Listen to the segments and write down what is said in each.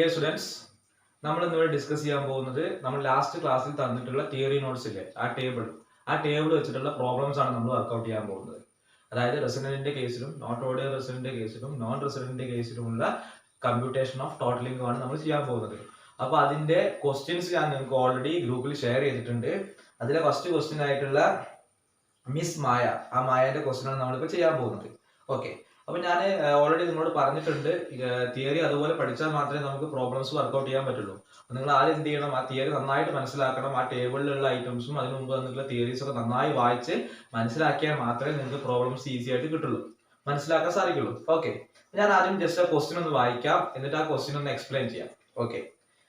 Dear students, നമ്മൾ ഇന്നിവിടെ discuss ചെയ്യാൻ പോകുന്നത് നമ്മൾ ലാസ്റ്റ് ക്ലാസ്സിൽ തന്നിട്ടുള്ള തിയറി നോട്ട്സ് ഇല്ലേ ആ ടേബിൾ വെച്ചിട്ടുള്ള പ്രോബ്ലംസ് ആണ് നമ്മൾ വർക്ക്ഔട്ട് ചെയ്യാൻ പോകുന്നത്. അതായത് റെസിഡന്റിന്റെ കേസിലും നോട്ട് ഓഡിയോ റെസിഡന്റിന്റെ കേസിലും നോൺ റെസിഡന്റിന്റെ കേസിലുമുള്ള കമ്പ്യൂട്ടേഷൻ ഓഫ് ടോട്ടലിംഗ് ആണ് നമ്മൾ ചെയ്യാൻ പോകുന്നത്. അപ്പൊ അതിന്റെ ക്വസ്റ്റ്യൻസ് ഞാൻ നിങ്ങൾക്ക് ഓൾറെഡി ഗ്രൂപ്പിൽ ഷെയർ ചെയ്തിട്ടുണ്ട്. അതിലെ ഫസ്റ്റ് ക്വസ്റ്റ്യൻ ആയിട്ടുള്ള മിസ് മായ, ആ മായന്റെ ക്വസ്റ്റ്യൻ ആണ് നമ്മളിപ്പോൾ ചെയ്യാൻ പോകുന്നത്. ഓക്കെ, അപ്പൊ ഞാൻ ഓൾറെഡി നിങ്ങളോട് പറഞ്ഞിട്ടുണ്ട്, തിയറി അതുപോലെ പഠിച്ചാൽ മാത്രമേ നമുക്ക് പ്രോബ്ലംസ് വർക്ക്ഔട്ട് ചെയ്യാൻ പറ്റുള്ളൂ. നിങ്ങൾ ആദ്യം എന്ത് ചെയ്യണം, ആ തിയറി നന്നായിട്ട് മനസ്സിലാക്കണം. ആ ടേബിളിലുള്ള ഐറ്റംസും അതിന് മുമ്പ് വന്നിട്ടുള്ള തിയറീസ് ഒക്കെ നന്നായി വായിച്ച് മനസ്സിലാക്കിയാൽ മാത്രമേ നിങ്ങൾക്ക് പ്രോബ്ലംസ് ഈസി ആയിട്ട് കിട്ടുള്ളൂ, മനസ്സിലാക്കാൻ സാധിക്കുള്ളൂ. ഓക്കെ, ഞാൻ ആദ്യം ജസ്റ്റ് ആ ക്വസ്റ്റ്യൻ ഒന്ന് വായിക്കാം, എന്നിട്ട് ആ ക്വസ്റ്റ്യൻ ഒന്ന് എക്സ്പ്ലെയിൻ ചെയ്യാം. Okay,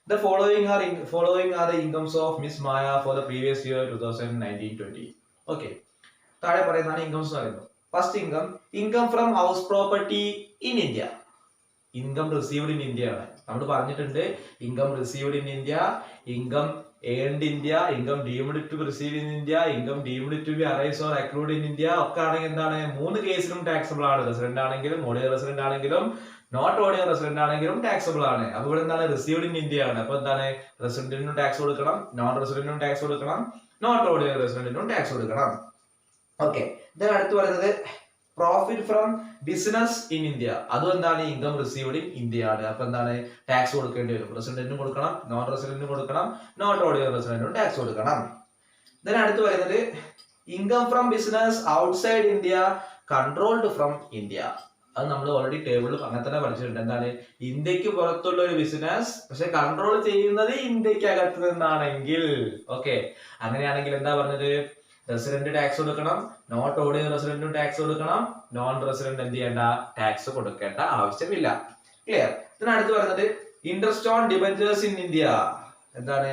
The following are the incomes of Miss Maya for the previous year 2019-20. Okay, താഴെ പറയുന്നതാണ് ഇൻകംസ് പറയുന്നത്. First income from house property in India. Income received in India ആണ്. നമ്മൾ പറഞ്ഞിട്ടുണ്ട് income received in India, income earned India, income deemed to receive in India, income deemed to be arise or accrued in India ഒക്കെ ആണെങ്കിൽ എന്താണ്, മൂന്ന് കേസിലും taxable ആണ്. Resident ആണെങ്കിലും ഓഡിയോ റെസിഡന്റ് ആണെങ്കിലും നോട്ട് ഓഡിയോ റെസിഡന്റ് ആണെങ്കിലും ടാക്സബിൾ ആണ്. അപ്പൊ ഇവിടെ എന്താണ്, റിസീവ്ഡ് ഇൻ ഇന്ത്യ ആണ്. അപ്പൊ എന്താണ്, റെസിഡന്റിനും ടാക്സ് കൊടുക്കണം, നോൺ റെസിഡന്റിനും ടാക്സ് കൊടുക്കണം, നോട്ട് ഓഡിയോ റെസിഡന്റിനും ടാക്സ് കൊടുക്കണം. ഓക്കെ, ഇതിന് അടുത്ത് പറയുന്നത് profit from business in India. അതും എന്താണ്, ഇൻകം റിസീവ്ഡ് ഇൻ ഇന്ത്യ ആണ്. അപ്പൊ എന്താണ്, ടാക്സ് കൊടുക്കേണ്ടി വരും. റെസിഡന്റിനും കൊടുക്കണം, നോൺ റെസിഡന്റിനും കൊടുക്കണം, നോട്ട് ഓഡിയോ റെസിഡന്റിനും ടാക്സ് കൊടുക്കണം. ഇതിന് അടുത്ത് പറയുന്നത് income from business outside India controlled from India. അത് നമ്മൾ ഓൾറെഡി ടേബിളിൽ അങ്ങനെ തന്നെ പഠിച്ചിട്ടുണ്ട്. എന്താണ്, ഇന്ത്യക്ക് പുറത്തുള്ള ഒരു ബിസിനസ് പക്ഷെ കൺട്രോൾ ചെയ്യുന്നത് ഇന്ത്യക്ക് അകത്ത് നിന്നാണെങ്കിൽ, ഓക്കെ, അങ്ങനെയാണെങ്കിൽ എന്താ പറഞ്ഞത്, റെസിഡന്റ് ടാക്സ് കൊടുക്കണം, നോട്ട് ഓഡിയോ റെസിഡന്റും ടാക്സ് കൊടുക്കണം, നോൺ റെസിഡന്റ് എന്ത് ചെയ്യേണ്ട, ടാക്സ് കൊടുക്കേണ്ട ആവശ്യമില്ല. ക്ലിയർ? ഇതിനടുത്ത് പറയുന്നത് interest on debentures in India. എന്താണ്,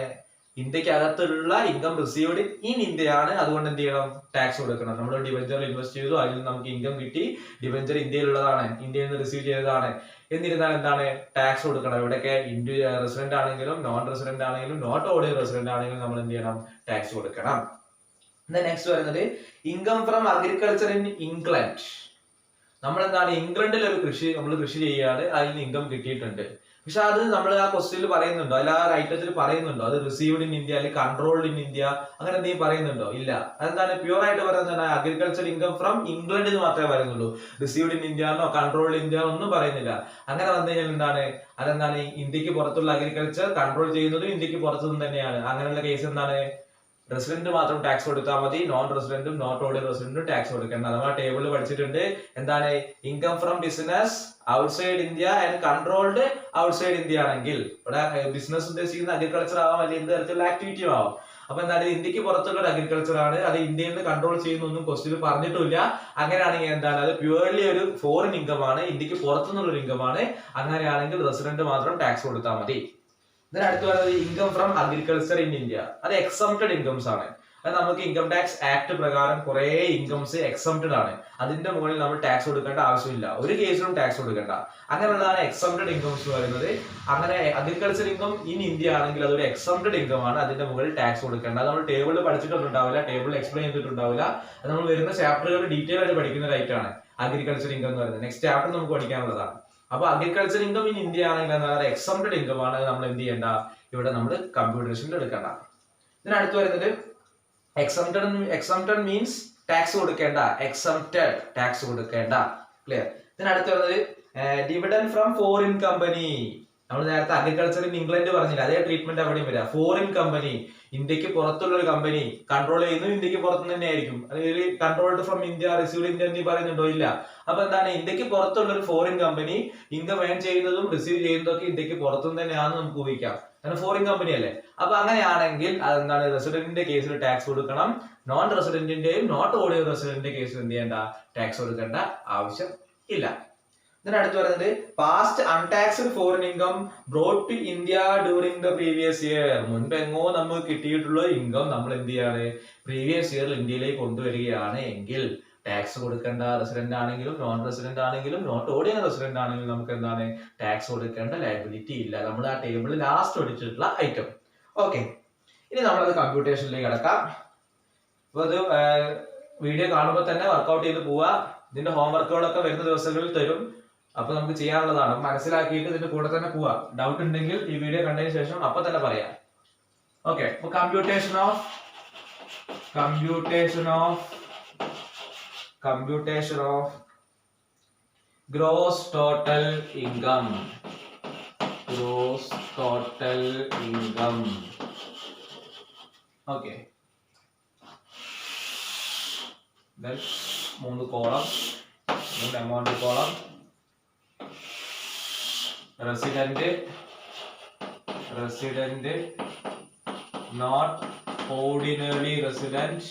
ഇന്ത്യക്ക് അകത്തുള്ള ഇൻകം റിസീവ്ഡ് ഇൻ ഇന്ത്യ ആണ്. അതുകൊണ്ട് എന്ത് ചെയ്യണം, ടാക്സ് കൊടുക്കണം. നമ്മൾ ഡിബഞ്ചർ ഇൻവെസ്റ്റ് ചെയ്തു, അതിൽ നിന്ന് നമുക്ക് ഇൻകം കിട്ടി, ഡിബഞ്ചർ ഇന്ത്യയിലുള്ളതാണ്, ഇന്ത്യയിൽ നിന്ന് റിസീവ് ചെയ്തതാണ്. എന്നിരുന്നാൽ എന്താണ്, ടാക്സ് കൊടുക്കണം. ഇവിടെയൊക്കെ ഇന്ത്യ റെസിഡന്റ് ആണെങ്കിലും നോൺ റെസിഡന്റ് ആണെങ്കിലും നോട്ട് ഓഡിയോ റെസിഡന്റ് ആണെങ്കിലും നമ്മൾ എന്ത് ചെയ്യണം, ടാക്സ് കൊടുക്കണം. നെക്സ്റ്റ് പറയുന്നത് income from agriculture in England. നമ്മൾ എന്താണ്, ഇംഗ്ലണ്ടിൽ ഒരു നമ്മൾ കൃഷി ചെയ്യാതെ അതിൽ നിന്ന് ഇൻകം കിട്ടിയിട്ടുണ്ട്. പക്ഷെ അത് നമ്മൾ ആ ക്വസ്റ്റ്യനിൽ പറയുന്നുണ്ടോ, അല്ല ആ ഐറ്റത്തിൽ പറയുന്നുണ്ടോ, അത് റിസീവ്ഡ് ഇൻ ഇന്ത്യ അല്ലെങ്കിൽ കൺട്രോൾഡ് ഇൻ ഇന്ത്യ അങ്ങനെ എന്തെങ്കിലും പറയുന്നുണ്ടോ? ഇല്ല. അതെന്താണ്, പ്യൂർ ആയിട്ട് പറയുന്നത് അഗ്രികൾച്ചർ ഇൻകം ഫ്രം ഇംഗ്ലണ്ടിൽ മാത്രമേ പറയുന്നുള്ളൂ. റിസീവ്ഡ് ഇൻ ഇന്ത്യ എന്നോ കൺട്രോൾഡ് ഇന്ത്യ ഒന്നും പറയുന്നില്ല. അങ്ങനെ വന്നു കഴിഞ്ഞാൽ എന്താണ്, അതെന്താണ്, ഇന്ത്യക്ക് പുറത്തുള്ള അഗ്രികൾച്ചർ കൺട്രോൾ ചെയ്യുന്നതും ഇന്ത്യക്ക് പുറത്തു നിന്ന് തന്നെയാണ്. അങ്ങനെയുള്ള കേസ് എന്താണ്, റെസിഡന്റ് മാത്രം ടാക്സ് കൊടുത്താൽ മതി, നോൺ റെസിഡന്റും നോട്ട് ഓഡിയോ റെസിഡന്റും ടാക്സ് കൊടുക്കേണ്ട. നമ്മൾ ആ ടേബിളിൽ പഠിച്ചിട്ടുണ്ട്. എന്താണ്, income from business outside India and controlled outside India ആണെങ്കിൽ, ഇവിടെ ബിസിനസ് ഉദ്ദേശിക്കുന്ന അഗ്രികൾച്ചർ ആവാം, അല്ലെങ്കിൽ എന്ത് തരത്തിലുള്ള ആക്ടിവിറ്റിയും ആവാം. അപ്പൊ എന്താണ്, ഇന്ത്യക്ക് പുറത്തുള്ള ഒരു അഗ്രികൾച്ചർ ആണ്, അത് ഇന്ത്യയിൽ നിന്ന് കൺട്രോൾ ചെയ്യുന്നൊന്നും ക്വസ്റ്റ്യൻ പറഞ്ഞിട്ടില്ല. അങ്ങനെയാണെങ്കിൽ എന്താണ്, അത് പ്യൂർലി ഒരു ഫോറിൻ ഇൻകം ആണ്, ഇന്ത്യക്ക് പുറത്തുനിന്നുള്ള ഒരു ഇൻകം ആണ്. അങ്ങനെയാണെങ്കിൽ റെസിഡന്റ് മാത്രം ടാക്സ് കൊടുത്താൽ മതി. ഇതിനടുത്ത് പറയുന്നത് income from agriculture in India. അത് എക്സംപ്റ്റഡ് ഇൻകംസ് ആണ്. അത് നമുക്ക് ഇൻകം ടാക്സ് ആക്ട് പ്രകാരം കുറെ ഇൻകംസ് എക്സംപ്റ്റഡ് ആണ്. അതിന്റെ മുകളിൽ നമ്മൾ ടാക്സ് കൊടുക്കേണ്ട ആവശ്യമില്ല, ഒരു കേസിലും ടാക്സ് കൊടുക്കേണ്ട. അങ്ങനെയുള്ളതാണ് എക്സംപ്റ്റഡ് ഇൻകംസ് എന്ന് പറയുന്നത്. അങ്ങനെ അഗ്രികൾച്ചർ ഇൻകം ഇൻ ഇന്ത്യ ആണെങ്കിൽ അതൊരു എക്സംപ്റ്റഡ് ഇൻകം ആണ്, അതിന്റെ മുകളിൽ ടാക്സ് കൊടുക്കേണ്ട. അത് നമ്മൾ ടേബിളിൽ പഠിച്ചിട്ടുണ്ടാവില്ല, ടേബിളിൽ എക്സ്പ്ലെയിൻ ചെയ്തിട്ടുണ്ടാവില്ല. അത് നമ്മൾ വരുന്ന ചാപ്റ്ററുകൾ ഡീറ്റെയിൽ ആയിട്ട് പഠിക്കുന്ന റൈറ്റാണ് അഗ്രികൾച്ചർ ഇൻകം എന്ന് പറയുന്നത്. നെക്സ്റ്റ് ചാപ്റ്റർ നമുക്ക് പഠിക്കാനുള്ളതാണ്. അപ്പൊ അഗ്രികൾച്ചർ ഇൻകം ഇൻ ഇന്ത്യ ആണെങ്കിൽ എന്താണ്, എക്സംപ്റ്റഡ് ഇൻകം ആണ്. നമ്മൾ എന്ത് ചെയ്യേണ്ട, ഇവിടെ നമ്മൾ കമ്പ്യൂട്ടേഷനിൽ എടുക്കേണ്ട. ഇതിനടുത്ത് വരുന്നത് എക്സംപ്റ്റഡ് മീൻസ് ടാക്സ് കൊടുക്കേണ്ട, എക്സംപ്റ്റഡ് ടാക്സ് കൊടുക്കേണ്ട. ക്ലിയർ? ഇതിനടുത്ത് വരുന്നത് ഡിവിഡൻഡ് ഫ്രം ഫോറിൻ കമ്പനി. നമ്മൾ നേരത്തെ അഗ്രികൾച്ചർ ഇൻ ഇംഗ്ലണ്ട് പറഞ്ഞില്ല, അതേ ട്രീറ്റ്മെന്റ് അവിടെയും വരിക. ഫോറിൻ കമ്പനി, ഇന്ത്യക്ക് പുറത്തുള്ള ഒരു കമ്പനി കൺട്രോൾ ചെയ്യുന്നത് ഇന്ത്യക്ക് പുറത്തു തന്നെ ആയിരിക്കും. അതിൽ controlled from India, received India എന്നീ പറയുന്നുണ്ടോ? ഇല്ല. അപ്പൊ എന്താണ്, ഇന്ത്യക്ക് പുറത്തുള്ള ഒരു ഫോറിൻ കമ്പനി ഇൻകം ഏൺ ചെയ്യുന്നതും റിസീവ് ചെയ്യുന്നതും ഒക്കെ ഇന്ത്യക്ക് പുറത്തു തന്നെയാണെന്ന് നമുക്ക് ഊഹിക്കാം, കാരണം ഫോറിൻ കമ്പനി അല്ലേ. അപ്പൊ അങ്ങനെയാണെങ്കിൽ അതെന്താണ്, റെസിഡന്റിന്റെ കേസിൽ ടാക്സ് കൊടുക്കണം, നോൺ റെസിഡന്റിന്റെയും നോട്ട് ഓഡിയോ റെസിഡന്റിന്റെ കേസിൽ എന്ത് ചെയ്യേണ്ട, ടാക്സ് കൊടുക്കേണ്ട ആവശ്യം ഇല്ല. ഇതിനടുത്ത് പറയുന്നത് past untaxed foreign income brought to India during the previous year. മുൻപെങ്ങോ നമുക്ക് കിട്ടിയിട്ടുള്ള ഇൻകം നമ്മൾ എന്ത് ചെയ്യാണ്, പ്രീവിയസ് ഇയറിൽ ഇന്ത്യയിലേക്ക് കൊണ്ടുവരികയാണ് എങ്കിൽ ടാക്സ് കൊടുക്കേണ്ട. റെസിഡന്റ് ആണെങ്കിലും നോൺ റെസിഡന്റ് ആണെങ്കിലും നോട്ട് ഓഡിയോ റെസിഡന്റ് ആണെങ്കിലും നമുക്ക് എന്താണ്, ടാക്സ് കൊടുക്കേണ്ട ലയബിലിറ്റി ഇല്ല. നമ്മൾ ആ ടേബിളിൽ ലാസ്റ്റ് പഠിച്ചിട്ടുള്ള ഐറ്റം. ഓക്കെ, ഇനി നമ്മളത് കമ്പ്യൂട്ടേഷനിലേക്ക് കിടക്കാം. അപ്പൊ അത് വീഡിയോ കാണുമ്പോൾ തന്നെ വർക്ക്ഔട്ട് ചെയ്ത് പോവുക. ഇതിന്റെ ഹോംവർക്കുകളൊക്കെ വരുന്ന ദിവസങ്ങളിൽ തരും. അപ്പൊ നമുക്ക് ചെയ്യാനുള്ളതാണ്, മനസ്സിലാക്കിയിട്ട് ഇതിന്റെ കൂടെ തന്നെ പോവാ. ഡൗട്ട് ഉണ്ടെങ്കിൽ ഈ വീഡിയോ കണ്ടതിന് ശേഷം അപ്പൊ തന്നെ പറയാം. ഓക്കെ, അപ്പൊ computation of gross total income. Okay, then 3 column, 3 amount column. Resident, not ordinary resident,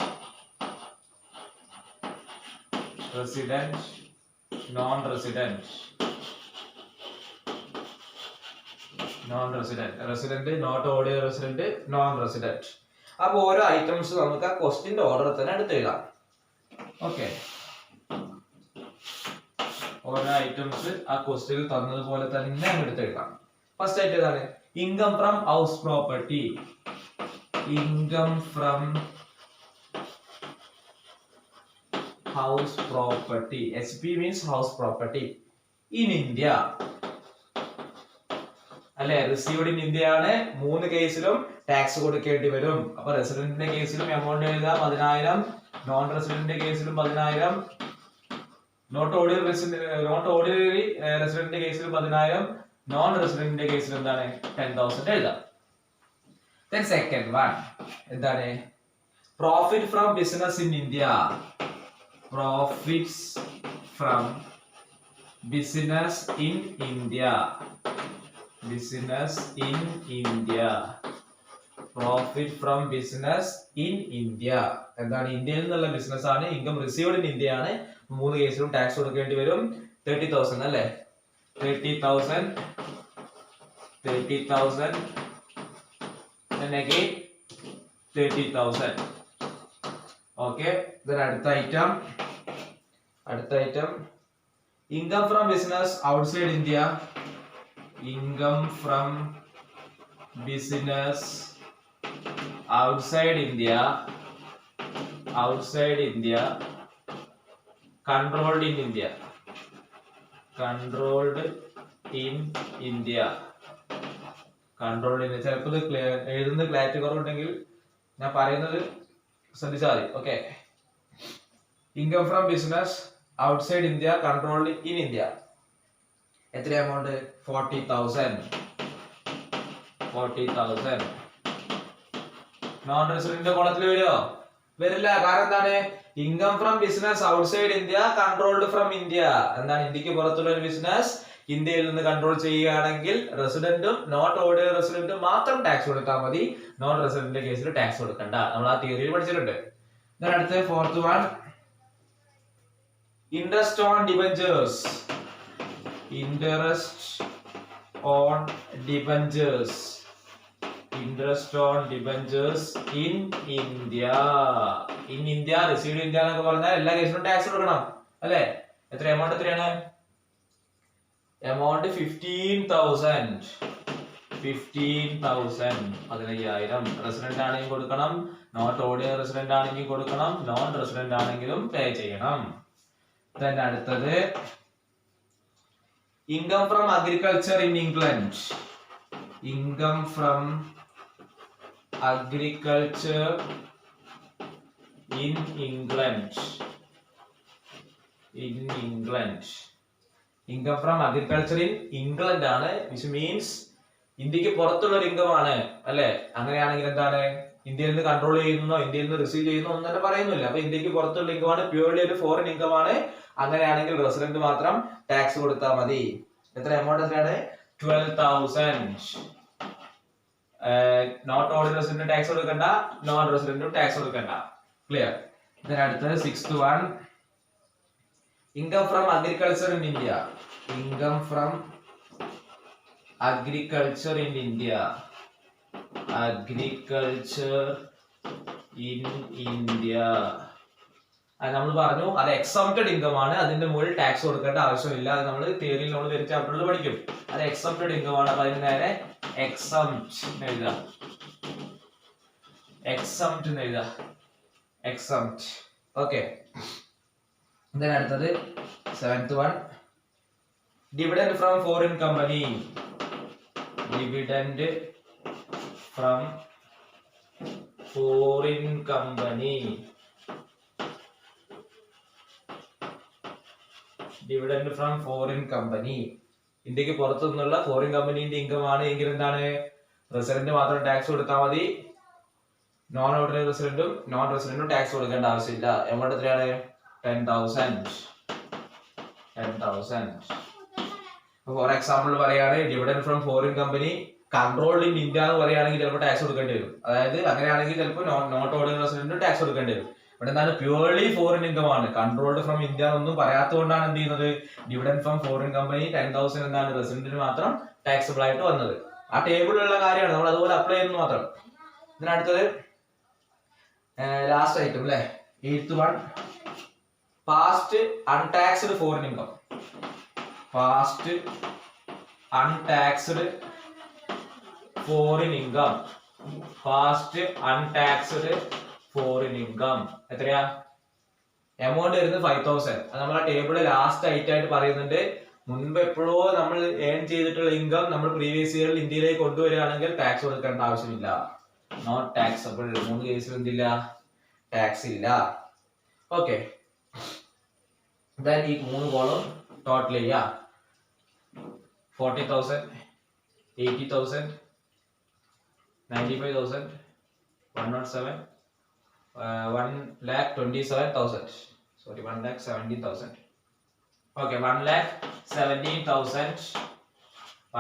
non resident, not ordinary resident, non resident. അപ്പൊ ഓരോ ഐറ്റംസ് നമുക്ക് ആ ക്വസ്റ്റ്യന്റെ ഓർഡറിൽ തന്നെ എടുത്തെഴുതാം. ഓക്കെ, ഓരോ ഐറ്റംസ് ആ ക്വസ്റ്റ്യനിൽ തന്നതുപോലെ തന്നെ എടുത്തെഴുതാം. ഫസ്റ്റ് ആയിട്ട് ഏതാണ്? Income from house property. HP means house property in India. അല്ലെ, റിസീവ്ഡ് ഇൻ ഇന്ത്യ ആണ്. 3 കേസിലും ടാക്സ് കൊടുക്കേണ്ടി വരും. അപ്പൊ റെസിഡന്റിന്റെ കേസിലും എമൗണ്ട് എഴുതാം 10,000, നോൺ റെസിഡന്റിന്റെ കേസിലും 10,000, നോട്ട് ഓർഡിനറി റെസിഡന്റിന്റെ കേസിലും 10,000, നോൺ റെസിഡന്റിന്റെ കേസിൽ എന്താണ് 10,000 എഴുതാം. Then second one എന്താണ്? Profit from business in India. Profits from business in India. Profit from business in India. എന്താണ്? ഇന്ത്യയിൽ നിന്നുള്ള ബിസിനസ് ആണ്. ഇൻകം റിസീവ്ഡ് ഇൻ ഇന്ത്യ ആണ്. 3 കേസിലും ടാക്സ് കൊടുക്കേണ്ടി വരും. 30,000 അല്ലേ? 30,000 then again 30,000. ഓക്കെ, then അടുത്ത item income from business outside India. outside India, controlled in India. ചിലപ്പോൾ എഴുതുന്ന ക്ലാരിറ്റി കുറവുണ്ടെങ്കിൽ ഞാൻ പറയുന്നത് ശ്രദ്ധിച്ചാൽ മതി. Okay, income from business outside India, controlled in India. എത്ര എമൗണ്ട്? 40,000. നോൺ റെസിഡന്റ് കോളത്തിൽ വരില്ല. കാരണം എന്താണ്? Income from business outside India, controlled from India. എന്താണ്? ഇന്ത്യക്ക് പുറത്തുള്ള ഒരു ബിസിനസ് ഇന്ത്യയിൽ നിന്ന് കൺട്രോൾ ചെയ്യുകയാണെങ്കിൽ റെസിഡന്റും നോട്ട് ഓർഡിനറി റെസിഡന്റും മാത്രം ടാക്സ് കൊടുത്താൽ മതി. നോൺ റെസിഡന്റിന്റെ കേസിൽ ടാക്സ് കൊടുക്കണ്ട. നമ്മൾ ആ തിയറിയിൽ പഠിച്ചിട്ടുണ്ട്. അടുത്ത fourth one, interest on debentures. in India. Received India എന്നൊക്കെ പറഞ്ഞാൽ എല്ലാ കേസിലും ടാക്സ് കൊടുക്കണം അല്ലേ? എത്ര എമൗണ്ട്? എത്രയാണ് എമൗണ്ട്? 15,000. 15,000. റെസിഡന്റ് ആണെങ്കിൽ കൊടുക്കണം, നോട്ട് ഓർഡിനറി റെസിഡന്റ് ആണെങ്കിൽ കൊടുക്കണം, നോൺ റെസിഡന്റ് ആണെങ്കിലും പേ ചെയ്യണം. then അടുത്തത് income from agriculture in England. Income from agriculture in England. Income from agriculture in England ആണ്, വിച്ച് മീൻസ് ഇന്ത്യക്ക് പുറത്തുള്ള ഒരു ഇൻകം ആണ് അല്ലെ? അങ്ങനെയാണെങ്കിൽ എന്താണ്? ഇന്ത്യയിൽ നിന്ന് കൺട്രോൾ ചെയ്യുന്നോ ഇന്ത്യയിൽ നിന്ന് റിസീവ് ചെയ്യുന്നോ ഒന്നും തന്നെ പറയുന്നില്ല. അപ്പൊ ഇന്ത്യക്ക് പുറത്തുള്ള ഇൻകം ആണ്, പ്യൂർലി ഒരു ഫോറിൻ ഇൻകം ആണ്. അങ്ങനെയാണെങ്കിൽ റെസിഡന്റ് മാത്രം ടാക്സ് കൊടുത്താൽ മതി. എത്ര എമൗണ്ട്? എത്രയാണ്? 12,000. നോട്ട് ഓർഡിനറി റെസിഡന്റ് ടാക്സ് കൊടുക്കണ്ട, നോൺ റെസിഡന്റും ടാക്സ് കൊടുക്കണ്ട. ക്ലിയർ? ഇതിന് അടുത്തത് sixth one, income from agriculture in India. Income from agriculture in India. അത് നമ്മൾ പറഞ്ഞു, അത് എക്സംപ്റ്റഡ് ഇൻകം ആണ്. അതിന്റെ മുകളിൽ ടാക്സ് കൊടുക്കേണ്ട ആവശ്യമില്ല. അത് നമ്മൾ തിയറിയിൽ നമ്മൾ വരും ചാപ്റ്ററിൽ പഠിക്കും. അത് എക്സംപ്റ്റഡ് ഇൻകം ആണ്. അപ്പൊ അതിന് നേരെ എക്സംപ്റ്റ് എഴുതാം. എക്സംപ്റ്റ്. ഓക്കെ, അടുത്തത് seventh one, Dividend from foreign company. Dividend from foreign company. Dividend from foreign company. ഇന്ത്യക്ക് പുറത്തു നിന്നുള്ള ഫോറിൻ കമ്പനീന്റെ ഇൻകം ആണ് എങ്കിൽ എന്താണ് റെസിഡന്റ് മാത്രം ടാക്സ് കൊടുത്താൽ മതി. നോൺ ഓർഡിനറി റെസിഡന്റും നോൺ റെസിഡന്റും ടാക്സ് കൊടുക്കേണ്ട ആവശ്യമില്ല. എമൗണ്ട് എത്രയാണ്? 10,000. ഫോർ എക്സാമ്പിൾ പറയാണ് dividend from foreign company controlled in India എന്ന് പറയുകയാണെങ്കിൽ ചിലപ്പോൾ ടാക്സ് കൊടുക്കേണ്ടി വരും. അതായത് അങ്ങനെയാണെങ്കിൽ ചിലപ്പോൾ നോട്ട് ഓർഡിനറി റെസിഡന്റും ടാക്സ് കൊടുക്കേണ്ടി വരും. ഇവിടെ എന്താണ് പ്യൂർലി ഫോറിൻ ഇൻകം ആണ്. കൺട്രോൾഡ് ഫ്രം ഇന്ത്യ എന്നൊന്നും പറയാത്തതുകൊണ്ടാണ് എന്ത് ചെയ്യുന്നത് ഡിവിഡൻഡ് ഫ്രം ഫോറിൻ കമ്പനി 10,000 എന്താണ് റെസിഡന്റിന് മാത്രം ടാക്സബിൾ ആയിട്ട് വന്നത്. ആ ടേബിളിലുള്ള കാര്യമാണ്, നമ്മൾ അതുപോലെ അപ്ലൈ ചെയ്യുന്നു മാത്രം. ഇതിനടുത്തത് ലാസ്റ്റ് ഐറ്റം അല്ലേ, 8th one, past untaxed foreign income. Past untaxed foreign income. Past untaxed foreign income എത്രയാ? എമൗണ്ട് വരുന്നത് 5,000. അത് നമ്മൾ ആ ടേബിള് ലാസ്റ്റ് ഐറ്റം ആയിട്ട് പറയുന്നുണ്ട്. മുൻപ് എപ്പോഴോ നമ്മൾ ഏൺ ചെയ്തിട്ടുള്ള ഇൻകം നമ്മൾ പ്രീവിയസ് ഇയറിൽ ഇന്ത്യയിലേക്ക് കൊണ്ടുവരികയാണെങ്കിൽ ടാക്സ് കൊടുക്കേണ്ട ആവശ്യമില്ല. Not taxable. 3 കേസിൽ എന്തില്ല? ടാക്സ് ഇല്ല. ഓക്കെ, ഈ 3 കോളം ടോട്ടൽ ചെയ്യാ. 40,000, 80,000, 95,000, 107, 1,27,000. Sorry, 1,17,000. Okay, 1,17,000.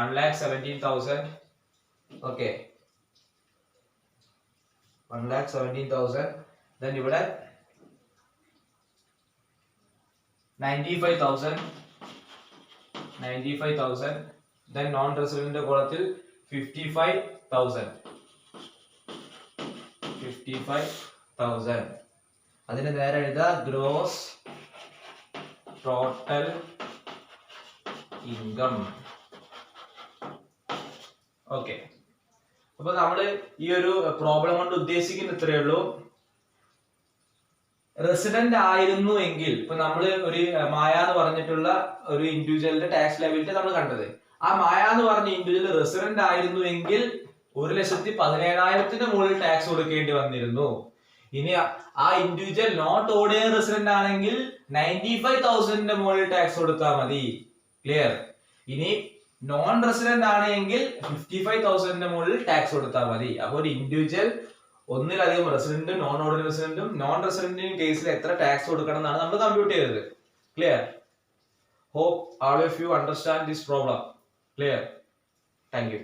1,17,000. Okay, 1,17,000. Then ഇവിടെ 95,000. 95,000. Then non resident കോളത്തിൽ 55,000. 55,000. അതിന് നേരെ എഴുതാ ഗ്രോസ് ടോട്ടൽ ഇൻകം. ഓക്കെ, അപ്പൊ നമ്മള് ഈ ഒരു പ്രോബ്ലം കൊണ്ട് ഉദ്ദേശിക്കുന്ന ഇത്രയേ ഉള്ളൂ. റെസിഡന്റ് ആയിരുന്നു എങ്കിൽ ഇപ്പൊ നമ്മള് ഒരു മായ എന്ന് പറഞ്ഞിട്ടുള്ള ഒരു ഇൻഡിവിജ്വലിന്റെ ടാക്സ് ലയബിലിറ്റി നമ്മൾ കണ്ടത്. ആ മായ എന്ന് പറഞ്ഞ ഇൻഡിവിജ്വൽ റെസിഡന്റ് ആയിരുന്നു എങ്കിൽ 1,17,000 മുകളിൽ ടാക്സ് കൊടുക്കേണ്ടി വന്നിരുന്നു. ഇനി ആ ഇൻഡിവിജ്വൽ നോട്ട് ഓർഡിനറി റെസിഡന്റ് ആണെങ്കിൽ 95,000 മുകളിൽ ടാക്സ് കൊടുത്താൽ മതി. ക്ലിയർ? ഇനി നോൺ റെസിഡന്റ് ആണെങ്കിൽ 55,000 മുകളിൽ ടാക്സ് കൊടുത്താൽ മതി. അപ്പൊ ഒരു ഇൻഡിവിജ്വൽ ഒന്നിലധികം റെസിഡന്റും നോൺ ഓർഡിനറി റെസിഡന്റും നോൺ റെസിഡന്റിനും കേസിൽ എത്ര ടാക്സ് കൊടുക്കണം എന്നാണ് നമ്മൾ കമ്പ്യൂട്ട് ചെയ്തത്. Clear? Hope all of you understand this problem. Clear? Thank you.